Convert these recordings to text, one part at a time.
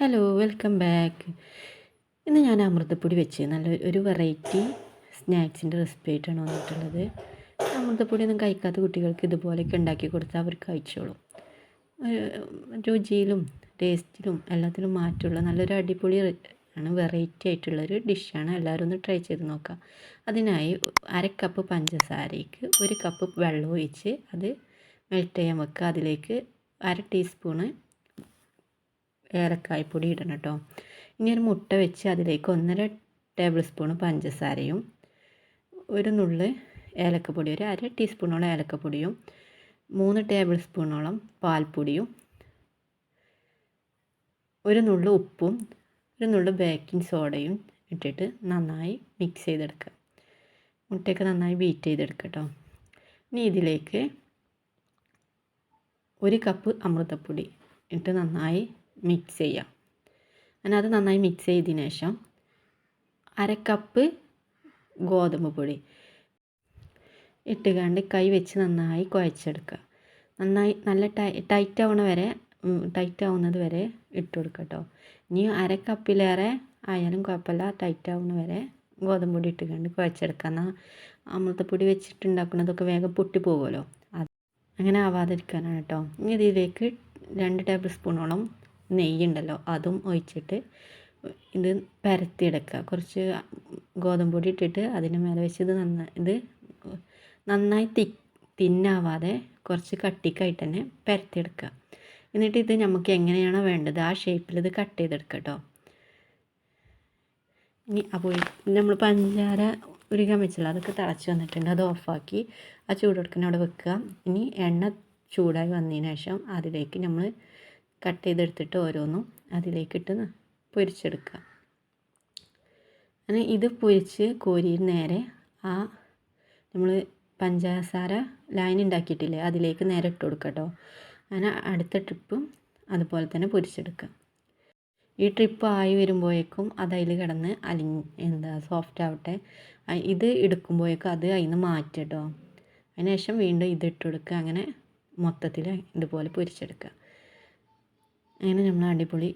Hello welcome back. ഇന്ന് ഞാൻ അമൃതപ്പൊടി വെച്ച് നല്ല ഒരു വെറൈറ്റി സ്നാക്സിൻ്റെ റെസിപ്പി ആയിട്ടാണ് വന്നിട്ടുള്ളത്. അമൃതപ്പൊടി ഒന്നും കഴിക്കാത്ത കുട്ടികൾക്ക് ഇതുപോലെയൊക്കെ ഉണ്ടാക്കി കൊടുത്താൽ അവർ കഴിച്ചോളും. രുചിയിലും ടേസ്റ്റിലും എല്ലാത്തിലും മാറ്റമുള്ള നല്ലൊരു അടിപൊളി ആണ്, വെറൈറ്റി ആയിട്ടുള്ളൊരു ഡിഷാണ്. എല്ലാവരും ഒന്ന് ട്രൈ ചെയ്ത് നോക്കാം. അതിനായി 1/2 കപ്പ് പഞ്ചസാരയ്ക്ക് 1 കപ്പ് വെള്ളം ഒഴിച്ച് അത് മെൽറ്റ് ചെയ്യാൻ വെക്കുക. അതിലേക്ക് 1/2 ടീസ്പൂണ് ഏലക്കായ്പ്പൊടി ഇടണം കേട്ടോ. ഇനി ഒരു മുട്ട വെച്ച് അതിലേക്ക് 1.5 ടേബിൾ സ്പൂൺ പഞ്ചസാരയും ഒരു നുള്ള് ഏലക്കപ്പൊടി, ഒരു 1/2 ടീസ്പൂണോളം ഏലക്കപ്പൊടിയും 3 ടേബിൾ സ്പൂണോളം പാൽപ്പൊടിയും ഒരു നുള്ള് ഉപ്പും ഒരു നുള്ള് ബേക്കിംഗ് സോഡയും ഇട്ടിട്ട് നന്നായി മിക്സ് ചെയ്തെടുക്കുക. മുട്ടയൊക്കെ നന്നായി ബീറ്റ് ചെയ്തെടുക്കുക കേട്ടോ. ഇനി ഇതിലേക്ക് 1 കപ്പ് അമൃതപ്പൊടി ഇട്ട് നന്നായി മിക്സ് ചെയ്യാം. അങ്ങനെ അത് നന്നായി മിക്സ് ചെയ്തതിന് ശേഷം 1/2 കപ്പ് ഗോതമ്പ് പൊടി ഇട്ടുകൊണ്ട് കൈ വെച്ച് നന്നായി കുഴച്ചെടുക്കുക. നന്നായി നല്ല ടൈറ്റ് ആവുന്നത് വരെ ഇട്ട് കൊടുക്കുക കേട്ടോ. ഇനി 1/2 കപ്പിലേറെ ആയാലും കുഴപ്പമില്ല, ടൈറ്റ് ആവുന്ന വരെ ഗോതമ്പ് പൊടി ഇട്ടുകൊണ്ട് കുഴച്ചെടുക്കുക. എന്നാൽ അമൃതപ്പൊടി വെച്ചിട്ടുണ്ടാക്കുന്നതൊക്കെ വേഗം പൊട്ടി പോകുമല്ലോ, അത് അങ്ങനെ ആവാതിരിക്കാനാണ് കേട്ടോ. ഇനി ഇതിലേക്ക് 2 ടേബിൾ സ്പൂണോളം നെയ്യുണ്ടല്ലോ അതും ഒഴിച്ചിട്ട് ഇത് പരത്തിയെടുക്കുക. കുറച്ച് ഗോതമ്പ് പൊടി ഇട്ടിട്ട് അതിന് മേലെ വെച്ച് ഇത് നന്നായി തിന്നാവാതെ കുറച്ച് കട്ടിക്കായിട്ട് തന്നെ പരത്തിയെടുക്കുക. എന്നിട്ട് ഇത് നമുക്ക് എങ്ങനെയാണോ വേണ്ടത് ആ ഷേപ്പിൽ ഇത് കട്ട് ചെയ്തെടുക്കുക കേട്ടോ. ഇനി അപ്പോൾ നമ്മൾ പഞ്ചാര ഉരുകാൻ വെച്ചില്ല, അതൊക്കെ തിളച്ച് വന്നിട്ടുണ്ട്. അത് ഓഫാക്കി ആ ചൂടെടുക്കുന്ന അവിടെ വെക്കുക. ഇനി എണ്ണ ചൂടായി വന്നതിന് ശേഷം അതിലേക്ക് നമ്മൾ കട്ട് ചെയ്തെടുത്തിട്ട് ഓരോന്നും അതിലേക്കിട്ട് പൊരിച്ചെടുക്കുക. അങ്ങനെ ഇത് പൊരിച്ച് കോരി നേരെ ആ നമ്മൾ പഞ്ചസാര ലൈൻ ഉണ്ടാക്കിയിട്ടില്ലേ അതിലേക്ക് നേരെ ഇട്ട് കൊടുക്കുക കേട്ടോ. അങ്ങനെ അടുത്ത ട്രിപ്പും അതുപോലെ തന്നെ പൊരിച്ചെടുക്കുക. ഈ ട്രിപ്പ് ആയി വരുമ്പോഴേക്കും അത് അതിൽ കിടന്ന് സോഫ്റ്റ് ആവട്ടെ. ഇത് എടുക്കുമ്പോഴേക്കും അത് അതിൽ നിന്ന് മാറ്റുക കേട്ടോ. അതിന് ശേഷം വീണ്ടും ഇത് ഇട്ട് കൊടുക്കുക. അങ്ങനെ മൊത്തത്തിൽ ഇതുപോലെ പൊരിച്ചെടുക്കുക. അങ്ങനെ നമ്മൾ അടിപൊളി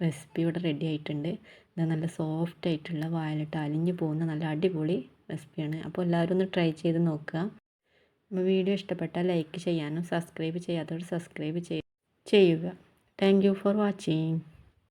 റെസിപ്പി ഇവിടെ റെഡി ആയിട്ടുണ്ട്. ഇത് നല്ല സോഫ്റ്റ് ആയിട്ടുള്ള വായിലിട്ട് അലിഞ്ഞു പോകുന്ന നല്ല അടിപൊളി റെസിപ്പിയാണ്. അപ്പോൾ എല്ലാവരും ഒന്ന് ട്രൈ ചെയ്ത് നോക്കുക. അപ്പോൾ വീഡിയോ ഇഷ്ടപ്പെട്ടാൽ ലൈക്ക് ചെയ്യാനും സബ്സ്ക്രൈബ് ചെയ്യാത്തവർ സബ്സ്ക്രൈബ് ചെയ്യുക. Thank you for watching.